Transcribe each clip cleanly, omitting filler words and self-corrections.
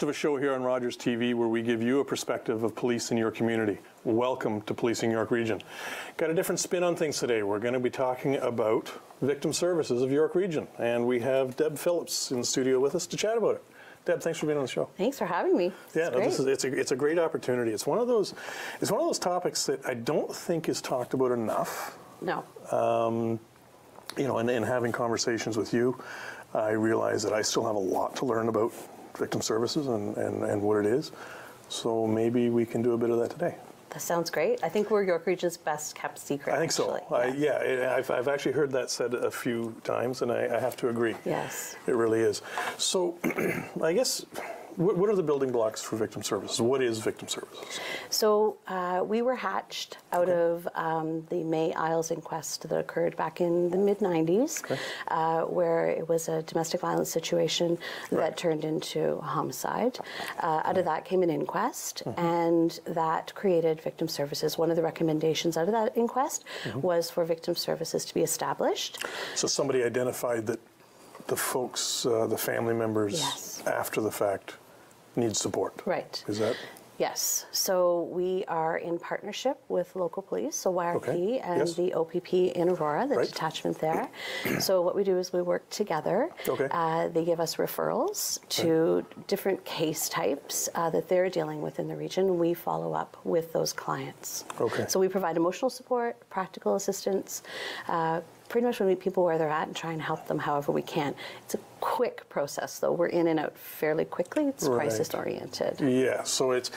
host of a show here on Rogers TV where we give you a perspective of police in your community. Welcome to Policing York Region. Got a different spin on things today. We're going to be talking about victim services of York Region, and we have Deb Phillips in the studio with us to chat about it. Deb, thanks for being on the show. Thanks for having me. Yeah, no, it's a great opportunity. It's one of those topics that I don't think is talked about enough. No. You know, and in having conversations with you, I realize that I still have a lot to learn about victim services and what it is. So maybe we can do a bit of that today. That sounds great. I think we're York Region's best kept secret. I think so. I've actually heard that said a few times, and I have to agree. Yes. It really is. So I guess, what are the building blocks for victim services? What is victim services? So we were hatched out of the May Isles inquest that occurred back in the mid-90s, where it was a domestic violence situation that turned into a homicide. Out of that came an inquest, and that created victim services. One of the recommendations out of that inquest was for victim services to be established. So somebody identified that the folks, the family members, after the fact, need support. Right. Is that? Yes. So we are in partnership with local police, so YRP and the OPP in Aurora, the detachment there. So what we do is we work together. They give us referrals to different case types that they're dealing with in the region. We follow up with those clients. So we provide emotional support, practical assistance, pretty much we meet people where they're at and try and help them however we can. It's a quick process, though. We're in and out fairly quickly. It's crisis oriented. Yeah, so it's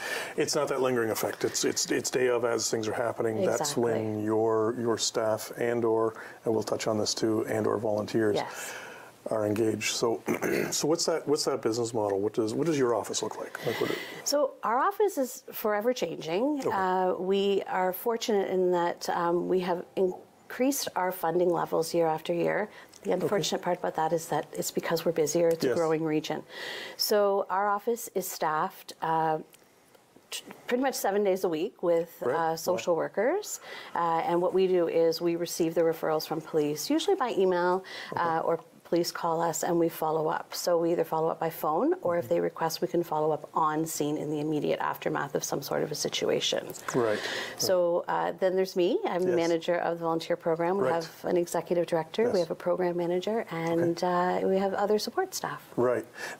not that lingering effect. It's day of as things are happening. Exactly. That's when your staff and we'll touch on this too, and or volunteers are engaged. So so what's that business model? What does your office look like? So our office is forever changing. We are fortunate in that we have increased our funding levels year after year. The unfortunate part about that is that it's because we're busier. It's a growing region. So our office is staffed pretty much 7 days a week with social workers. And what we do is we receive the referrals from police, usually by email or police call us and we follow up. So we either follow up by phone or if they request, we can follow up on scene in the immediate aftermath of some sort of a situation. So then there's me. I'm the manager of the volunteer program. We have an executive director, we have a program manager, and we have other support staff.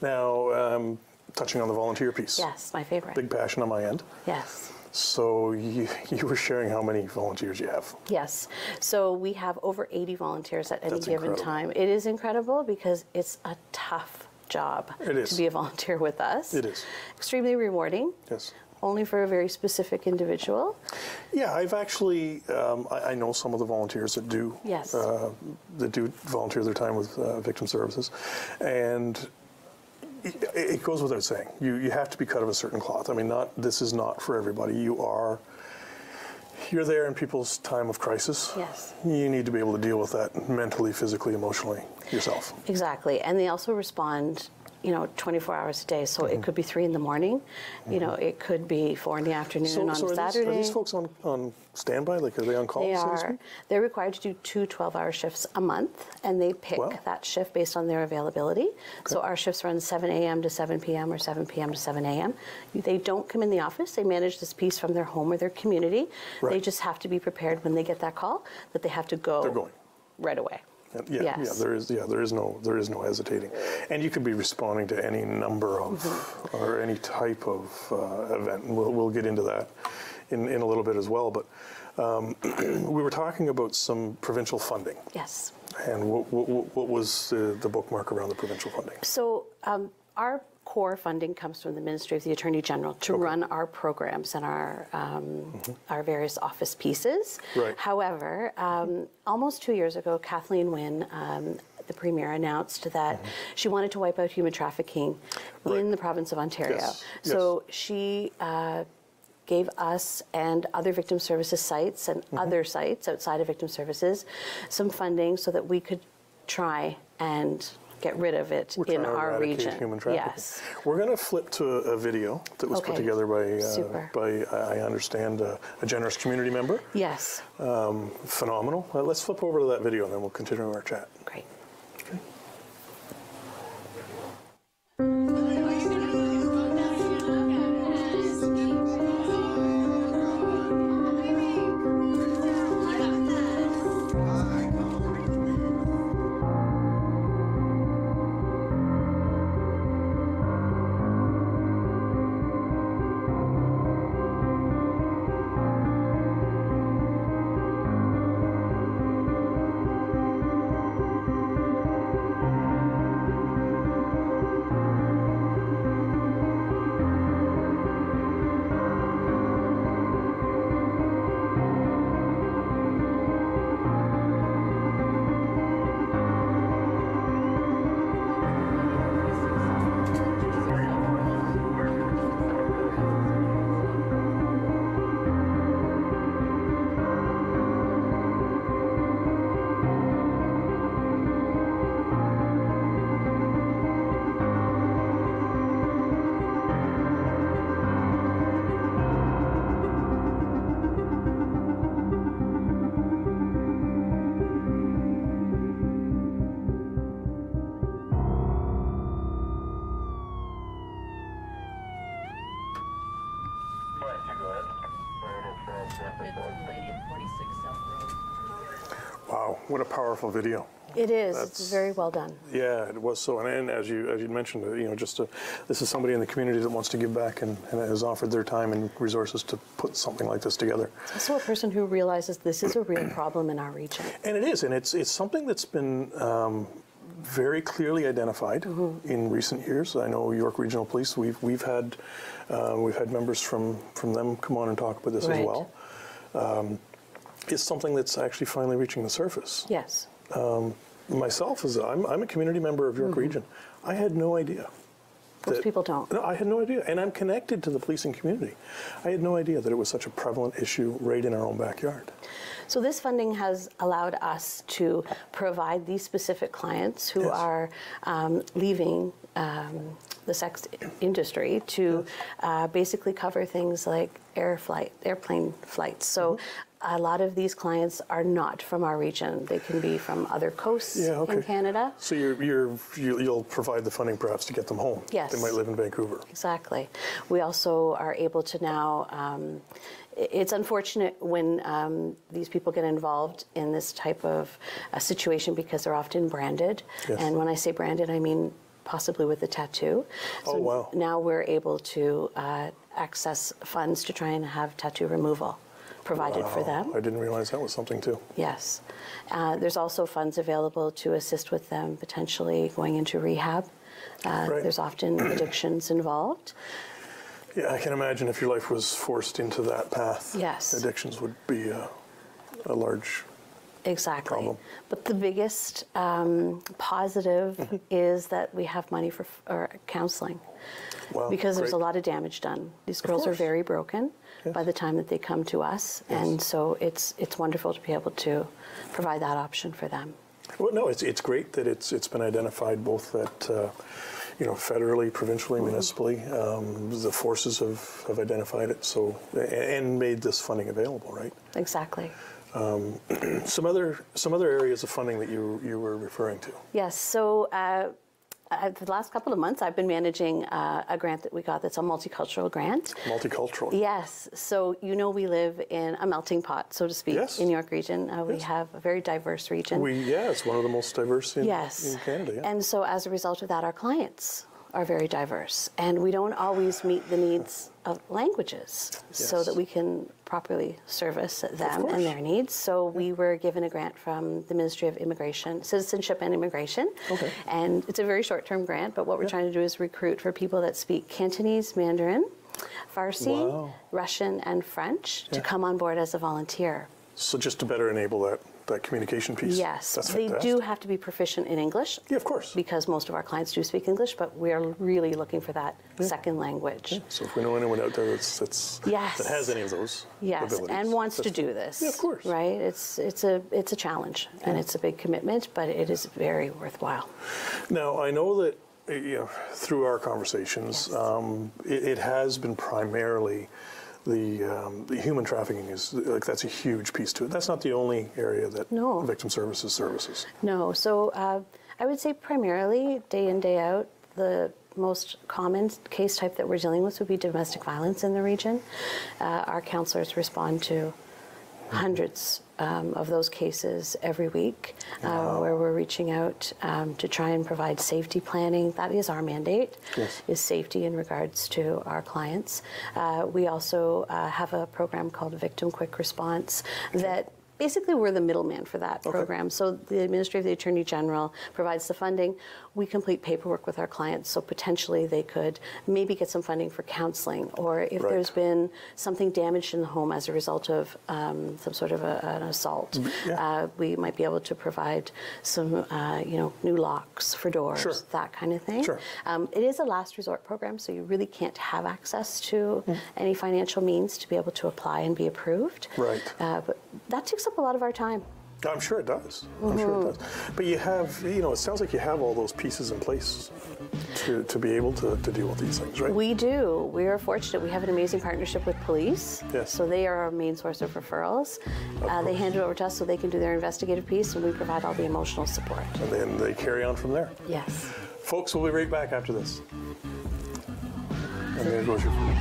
Now, touching on the volunteer piece. Yes, my favorite. Big passion on my end. Yes. So you were sharing how many volunteers you have. Yes. So we have over 80 volunteers at any given time. It is incredible because it's a tough job to be a volunteer with us. It is. Extremely rewarding. Yes. Only for a very specific individual. Yeah, I've actually, I know some of the volunteers that do, volunteer their time with victim services. And it goes without saying, you have to be cut of a certain cloth. I mean, this is not for everybody. You're there in people's time of crisis. Yes. You need to be able to deal with that mentally, physically, emotionally yourself. Exactly. And they also respond 24 hours a day. So it could be 3 in the morning. It could be 4 in the afternoon on Saturday. Are these folks on standby? Like, are they on call? They are. They're required to do 2 12-hour shifts a month, and they pick that shift based on their availability. So our shifts run 7 a.m. to 7 p.m. or 7 p.m. to 7 a.m. They don't come in the office. They manage this piece from their home or their community. They just have to be prepared when they get that call that they have to go. They're going right away. There is no hesitating, and you could be responding to any number of or any type of event. And we'll get into that in a little bit as well. But we were talking about some provincial funding. Yes. And what was the bookmark around the provincial funding? So our core funding comes from the Ministry of the Attorney General to run our programs and our various office pieces. However, almost 2 years ago, Kathleen Wynne, the Premier, announced that she wanted to wipe out human trafficking in the province of Ontario. So she gave us and other victim services sites and other sites outside of victim services some funding so that we could try and get rid of it in our region. Human trafficking. We're going to flip to a video that was put together by I understand, a generous community member. Yes. Phenomenal. Let's flip over to that video and then we'll continue our chat. Great. Wow, what a powerful video. It is. It's very well done. Yeah, it was so. And as you mentioned, this is somebody in the community that wants to give back and has offered their time and resources to put something like this together. It's also a person who realizes this is a real problem in our region. And it is, and it's something that's been very clearly identified in recent years. I know York Regional Police. We've had members from them come on and talk about this as well. It's something that's actually finally reaching the surface. Yes. Myself, I'm a community member of York Region. I had no idea. Most people don't. No, I had no idea. And I'm connected to the policing community. I had no idea that it was such a prevalent issue right in our own backyard. So this funding has allowed us to provide these specific clients who are leaving the sex industry to basically cover things like airplane flights. So a lot of these clients are not from our region. They can be from other coasts in Canada. So you'll provide the funding perhaps to get them home. Yes. They might live in Vancouver. Exactly. We also are able to now, it's unfortunate when these people get involved in this type of situation because they're often branded. Yes. And when I say branded, I mean possibly with a tattoo. So now we're able to access funds to try and have tattoo removal provided for them. I didn't realize that was something too. Yes. There's also funds available to assist with them potentially going into rehab. There's often addictions involved. Yeah, I can imagine if your life was forced into that path, addictions would be a large problem. But the biggest positive is that we have money for counseling. Well, because there's a lot of damage done. These girls are very broken by the time that they come to us, and so it's wonderful to be able to provide that option for them. Well, no, it's great that it's been identified both at federally, provincially, municipally. The forces have identified it and made this funding available, right? Exactly. Some other areas of funding that you were referring to. Yes. So. The last couple of months, I've been managing a grant that we got that's a multicultural grant. Multicultural. Yes. So, we live in a melting pot, so to speak, in York Region. We have a very diverse region. It's one of the most diverse in Canada. Yeah. And so, as a result of that, our clients are very diverse. And we don't always meet the needs of languages so that we can properly service them and their needs. So we were given a grant from the Ministry of Immigration, Citizenship and Immigration. Okay. And it's a very short-term grant, but what we're trying to do is recruit for people that speak Cantonese, Mandarin, Farsi, Russian, and French to come on board as a volunteer. So just to better enable that communication piece. Yes, that's they fantastic. do have to be proficient in English. Yeah, of course. Because most of our clients do speak English, but we are really looking for that second language. Yeah. So if we know anyone out there that has any of those abilities, and wants to do this, of course, right? It's a challenge and it's a big commitment, but it is very worthwhile. Now I know that through our conversations, it has been primarily. The human trafficking that's a huge piece to it. That's not the only area that victim services services. No, so I would say primarily day in, day out, the most common case type that we're dealing with would be domestic violence in the region. Our counselors respond to hundreds of those cases every week where we're reaching out to try and provide safety planning. That is our mandate, is safety in regards to our clients. We also have a program called Victim Quick Response that basically we're the middleman for that program. So the Ministry of the Attorney General provides the funding. We complete paperwork with our clients, so potentially they could maybe get some funding for counseling, or if there's been something damaged in the home as a result of some sort of an assault, we might be able to provide some new locks for doors, that kind of thing. It is a last resort program, so you really can't have access to any financial means to be able to apply and be approved. But that takes up a lot of our time. I'm sure it does. I'm sure it does. But you have, it sounds like you have all those pieces in place to be able to deal with these things, right? We do. We are fortunate. We have an amazing partnership with police. So they are our main source of referrals. They hand it over to us so they can do their investigative piece, and we provide all the emotional support. And then they carry on from there. Yes. Folks, we'll be right back after this. And there goes your food.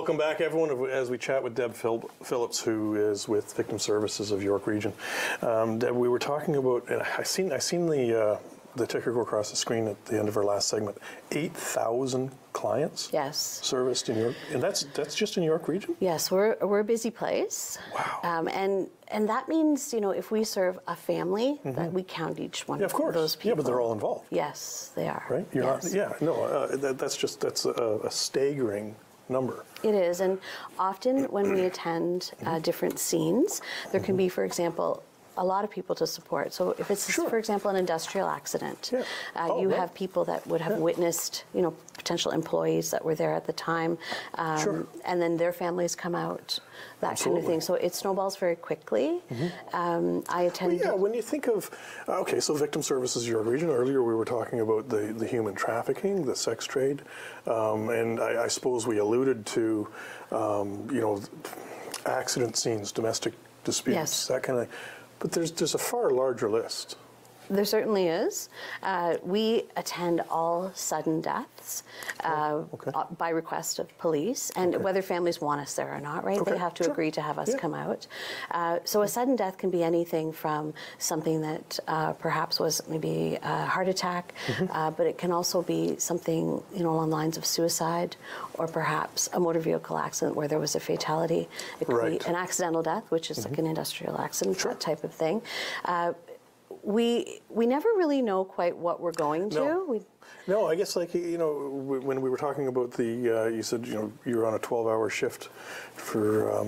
Welcome back, everyone, as we chat with Deb Phillips, who is with Victim Services of York Region. Deb, we were talking about, and I seen the ticker go across the screen at the end of our last segment. 8,000 clients. Yes. Serviced in York, and that's just in York Region. Yes, we're a busy place. Wow. And that means, you know, if we serve a family, that we count each one of those people. Yeah, but they're all involved. Yes, they are. Right. You're yes. not. Yeah. No. That's a staggering number. It is, and often when we attend different scenes, there can be, for example, a lot of people to support. So if it's, for example, an industrial accident, you have people that would have witnessed, you know, potential employees that were there at the time, and then their families come out, that kind of thing. So it snowballs very quickly. I attend. Well, when you think of, okay, so Victim Services York Region, earlier we were talking about the human trafficking, the sex trade, and I suppose we alluded to, you know, accident scenes, domestic disputes, that kind of thing. But there's a far larger list. There certainly is. We attend all sudden deaths by request of police, and whether families want us there or not, right? They have to agree to have us come out. So a sudden death can be anything from something that perhaps was maybe a heart attack, but it can also be something, you know, along the lines of suicide, or perhaps a motor vehicle accident where there was a fatality. It could be an accidental death, which is like an industrial accident, that type of thing. We never really know quite what we're going to. No, I guess, like, you know, when we were talking about the, you said, you know, you're on a 12-hour shift for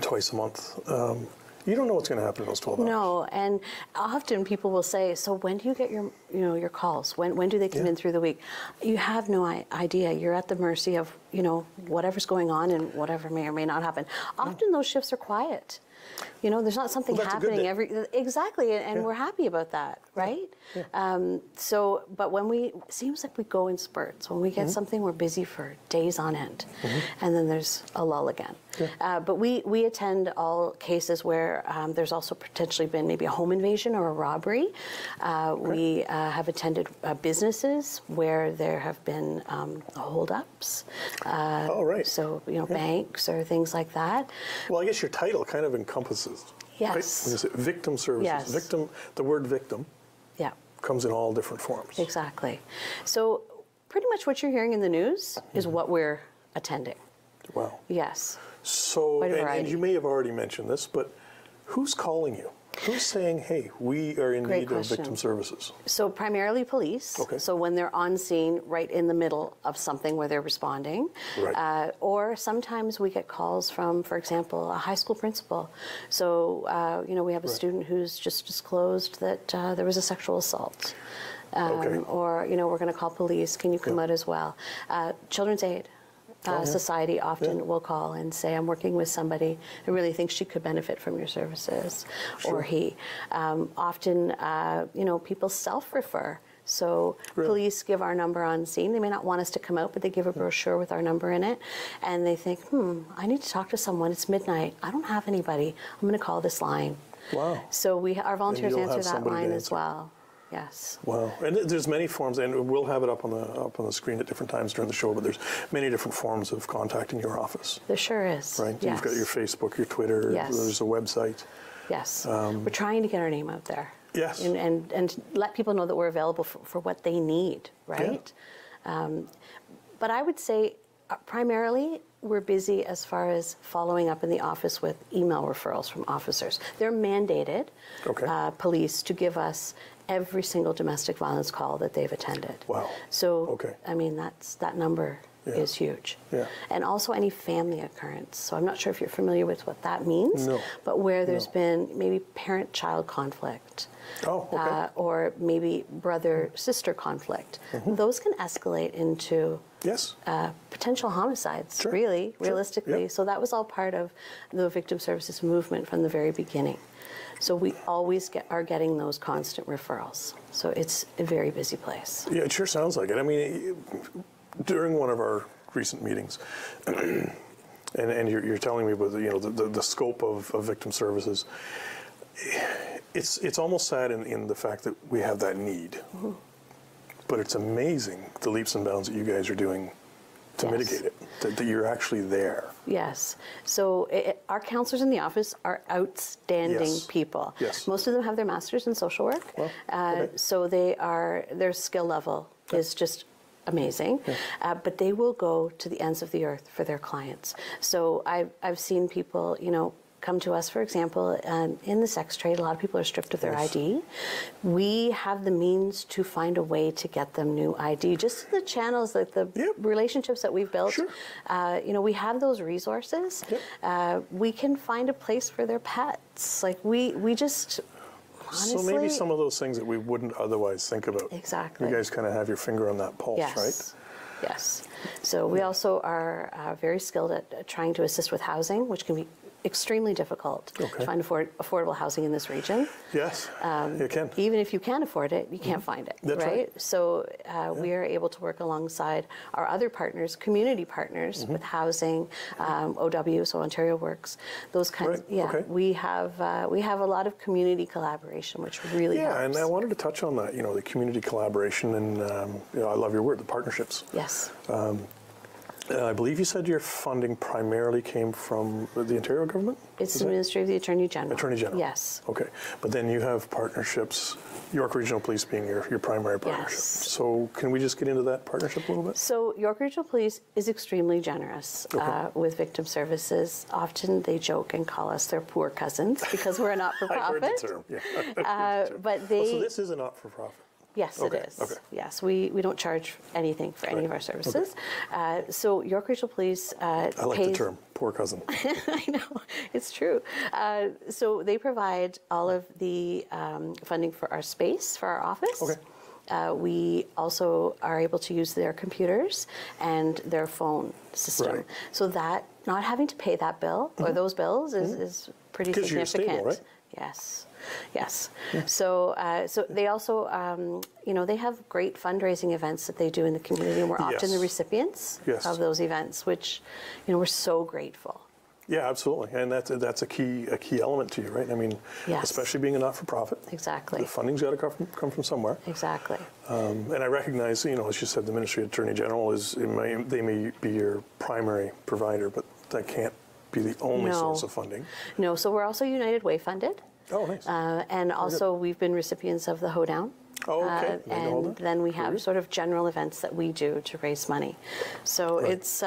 twice a month. You don't know what's going to happen in those 12 hours. No, and often people will say, so when do you get your, you know, your calls? When do they come in through the week? You have no idea. You're at the mercy of, you know, whatever's going on and whatever may or may not happen. Often those shifts are quiet. You know, there's not something happening and we're happy about that, right? So, but when it seems like we go in spurts. When we get something, we're busy for days on end, and then there's a lull again. But we attend all cases where there's also potentially been maybe a home invasion or a robbery. We have attended businesses where there have been holdups. So, you know, banks or things like that. Well, I guess your title kind of encompasses. Right? When you say Victim Services, victim, the word victim comes in all different forms. Exactly. So pretty much what you're hearing in the news is what we're attending. Wow. Yes. So, and you may have already mentioned this, but who's calling you? Who's saying, hey, we are in need of victim services? So primarily police. So when they're on scene right in the middle of something where they're responding. Or sometimes we get calls from, for example, a high school principal. So, you know, we have a student who's just disclosed that there was a sexual assault. Or, you know, we're going to call police. Can you come out as well? Children's Aid. Society often will call and say, I'm working with somebody who really thinks she could benefit from your services, or he. Often, you know, people self-refer. So police give our number on scene. They may not want us to come out, but they give a brochure with our number in it. And they think, I need to talk to someone. It's midnight. I don't have anybody. I'm going to call this line. Wow. So our volunteers answer that line as well. Yes. Wow. And there's many forms, and we'll have it up on the screen at different times during the show, but there's many different forms of contacting your office. There sure is. Right? You've got your Facebook, your Twitter, there's a website. Yes. We're trying to get our name out there. Yes. And let people know that we're available for what they need, right? But I would say primarily we're busy as far as following up in the office with email referrals from officers. They're mandated, police, to give us every single domestic violence call that they've attended. Wow. So, I mean, that number is huge. And also any family occurrence. So I'm not sure if you're familiar with what that means, but where there's been maybe parent-child conflict, or maybe brother-sister conflict. Those can escalate into potential homicides, realistically. So that was all part of the victim services movement from the very beginning. So we always are getting those constant referrals. So it's a very busy place. Yeah, it sure sounds like it. I mean, during one of our recent meetings, and you're telling me about the scope of victim services, it's almost sad in the fact that we have that need. But it's amazing the leaps and bounds that you guys are doing to mitigate it, that you're actually there. Yes. So our counselors in the office are outstanding people. Yes. Most of them have their master's in social work. Well, okay. So their skill level is just amazing. Yeah. But they will go to the ends of the earth for their clients. So I've seen people, come to us, for example, in the sex trade. A lot of people are stripped of their ID. We have the means to find a way to get them new ID. Just the channels, like the relationships that we've built. Sure. We have those resources. Yep. We can find a place for their pets. Like we just. Honestly, so maybe some of those things that we wouldn't otherwise think about. Exactly. You guys kind of have your finger on that pulse, right? Yes. So we also are very skilled at trying to assist with housing, which can be extremely difficult to find affordable housing in this region. Yes, you can. Even if you can afford it, you can't find it, right? So we are able to work alongside our other partners, community partners, with housing, OW, so Ontario Works, those kinds. We have a lot of community collaboration, which really helps. And I wanted to touch on that, the community collaboration, and I love your word, the partnerships. Yes. I believe you said your funding primarily came from the Ontario government? It's the Ministry of the Attorney General. Attorney General? Yes. Okay. But then you have partnerships, York Regional Police being your primary partnership. Yes. So can we just get into that partnership a little bit? So York Regional Police is extremely generous with victim services. Often they joke and call us their poor cousins because we're a not-for-profit. I heard the term, yeah. But they... so this is a not-for-profit? Yes, it is. Okay. Yes, we don't charge anything for any of our services. Okay. So York Regional Police I like the term, poor cousin. I know, it's true. So they provide all of the funding for our space, for our office. Okay. We also are able to use their computers and their phone system. Right. So that, not having to pay that bill or those bills is pretty significant. You're stable, right? Yes. Yes. Yeah. So they also, they have great fundraising events that they do in the community, and we're often the recipients of those events, which, we're so grateful. Yeah, absolutely, and that's a key element to you, right? I mean, especially being a not-for-profit. Exactly. The funding's got to come from somewhere. Exactly. And I recognize, as you said, the Ministry of Attorney General they may be your primary provider, but that can't be the only source of funding. No. So we're also United Way funded. Oh, nice. And also we've been recipients of the Hoedown. Oh, okay. And then we have sort of general events that we do to raise money. So it's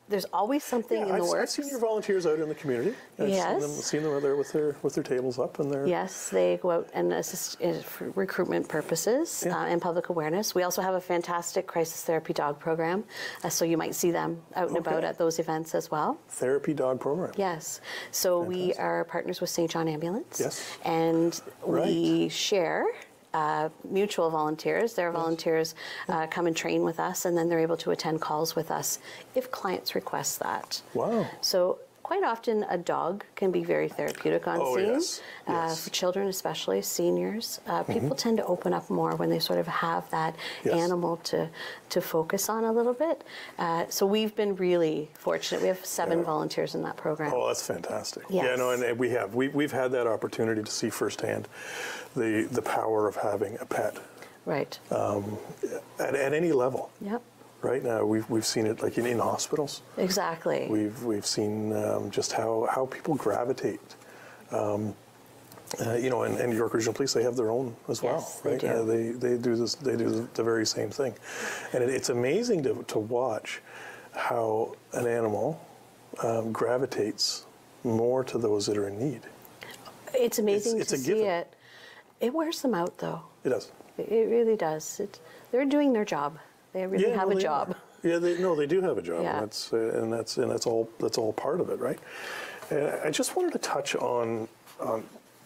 there's always something in the works. I've seen your volunteers out in the community. I've seen them out there with their tables up and their... Yes, they go out and assist for recruitment purposes and public awareness. We also have a fantastic crisis therapy dog program, so you might see them out and about at those events as well. Therapy dog program. Yes. So we are partners with St. John Ambulance. Yes. And we share mutual volunteers. Their volunteers come and train with us, and then they're able to attend calls with us if clients request that. Wow. So quite often a dog can be very therapeutic on scene. For children, especially seniors. People tend to open up more when they sort of have that animal to focus on a little bit. So we've been really fortunate. We have 7 volunteers in that program. Oh, that's fantastic. Yes. Yeah, no, and we've had that opportunity to see firsthand the power of having a pet. Right. At any level. Yep. Right now, we've seen it like in hospitals. Exactly. We've seen just how people gravitate. And York Regional Police, they have their own as well, right? They do this. They do the very same thing, and it's amazing to watch how an animal gravitates more to those that are in need. It's amazing to see it. It wears them out, though. It does. It really does. They're doing their job. They really have a job. Yeah, they do have a job, and that's all part of it, right? And I just wanted to touch on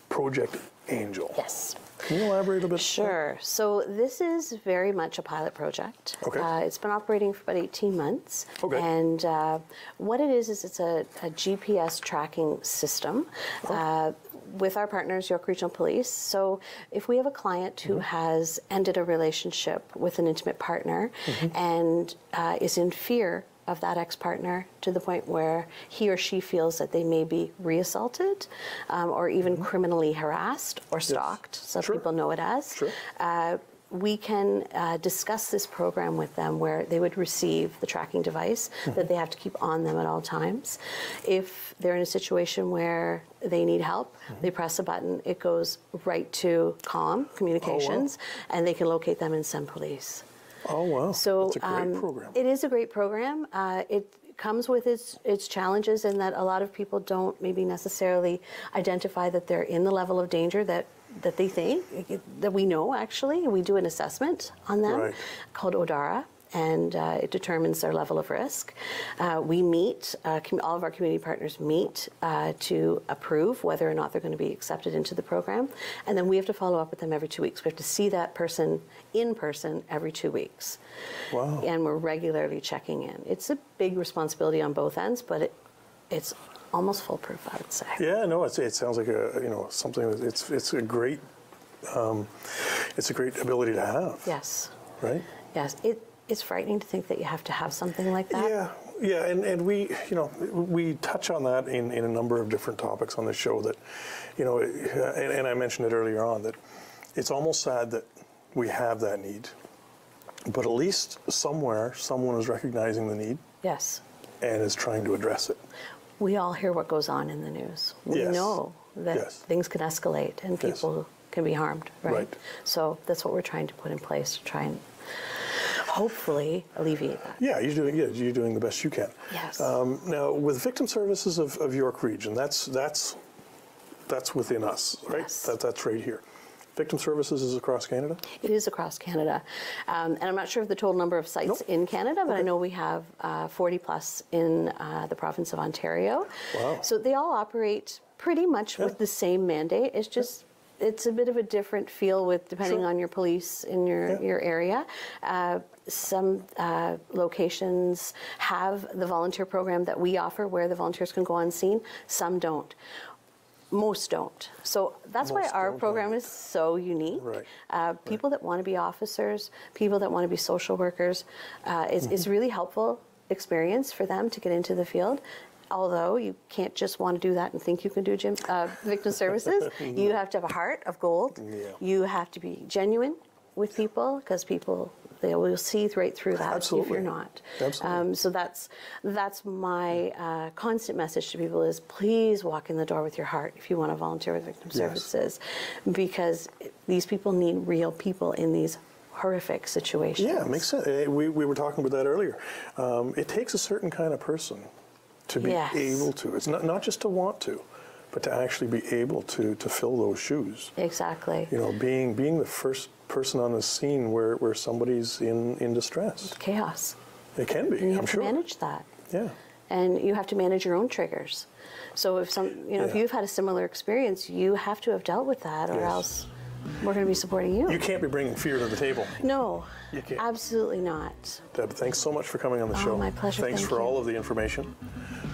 Project Angel. Yes. Can you elaborate a bit? Sure. So this is very much a pilot project. Okay. It's been operating for about 18 months. Okay. And what it is it's a GPS tracking system with our partners, York Regional Police. So if we have a client who has ended a relationship with an intimate partner and is in fear of that ex-partner to the point where he or she feels that they may be reassaulted or even criminally harassed or stalked, some people know it as. we can discuss this program with them where they would receive the tracking device that they have to keep on them at all times. If they're in a situation where they need help, they press a button, it goes right to communications, and they can locate them and send police. Oh, wow. So that's a great program. It is a great program. It comes with its challenges in that a lot of people don't maybe necessarily identify that they're in the level of danger that they think, that we know actually. We do an assessment on them called ODARA, and it determines their level of risk. We meet, all of our community partners meet to approve whether or not they're going to be accepted into the program. And then we have to follow up with them every 2 weeks. We have to see that person in person every 2 weeks. Wow. And we're regularly checking in. It's a big responsibility on both ends, but it's almost foolproof, I would say. Yeah, no, it sounds like something that it's a great ability to have. Yes. Right? Yes. It's frightening to think that you have to have something like that. Yeah, and we touch on that in a number of different topics on the show that, and I mentioned it earlier on, that it's almost sad that we have that need, but at least somewhere someone is recognizing the need. Yes. And is trying to address it. We all hear what goes on in the news. We know that things can escalate and people can be harmed, right? So that's what we're trying to put in place to try and hopefully alleviate that. Yeah, you're doing the best you can. Yes. Now, with Victim Services of York Region, that's within us, right? Yes. That's right here. Victim Services is across Canada? It is across Canada. And I'm not sure of the total number of sites in Canada, but I know we have 40 plus in the province of Ontario. Wow. So they all operate pretty much with the same mandate. It's just, it's a bit of a different feel with depending on your police in your area. Some locations have the volunteer program that we offer where the volunteers can go on scene. Some don't. Most don't. So that's why our program is so unique. Right. People that want to be officers, people that want to be social workers, it's really helpful experience for them to get into the field. Although you can't just want to do that and think you can do victim services. You have to have a heart of gold. Yeah. You have to be genuine with people because they will see right through that if you're not. Absolutely. So that's my constant message to people is please walk in the door with your heart if you want to volunteer with Victim Services, because these people need real people in these horrific situations. Yeah, it makes sense. We were talking about that earlier. It takes a certain kind of person to be able to. It's not just to want to, but to actually be able to fill those shoes. Exactly. Being the first person on the scene where somebody's in distress. It's chaos. It can be, and you I'm have sure. to manage that. Yeah. And you have to manage your own triggers. So if if you've had a similar experience, you have to have dealt with that, or else we're going to be supporting you. You can't be bringing fear to the table. No, you can't. Absolutely not. Deb, thanks so much for coming on the show. My pleasure. Thanks for all of the information.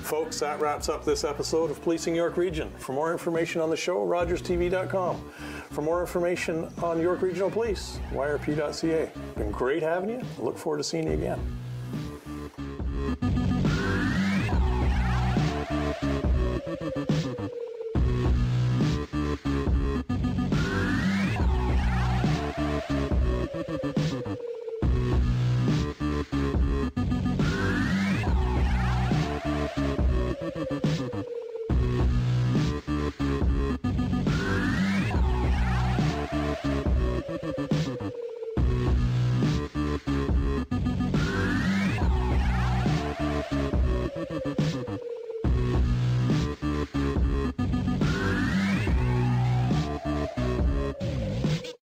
Folks, that wraps up this episode of Policing York Region. For more information on the show, rogerstv.com. For more information on York Regional Police, yrp.ca. Been great having you. Look forward to seeing you again.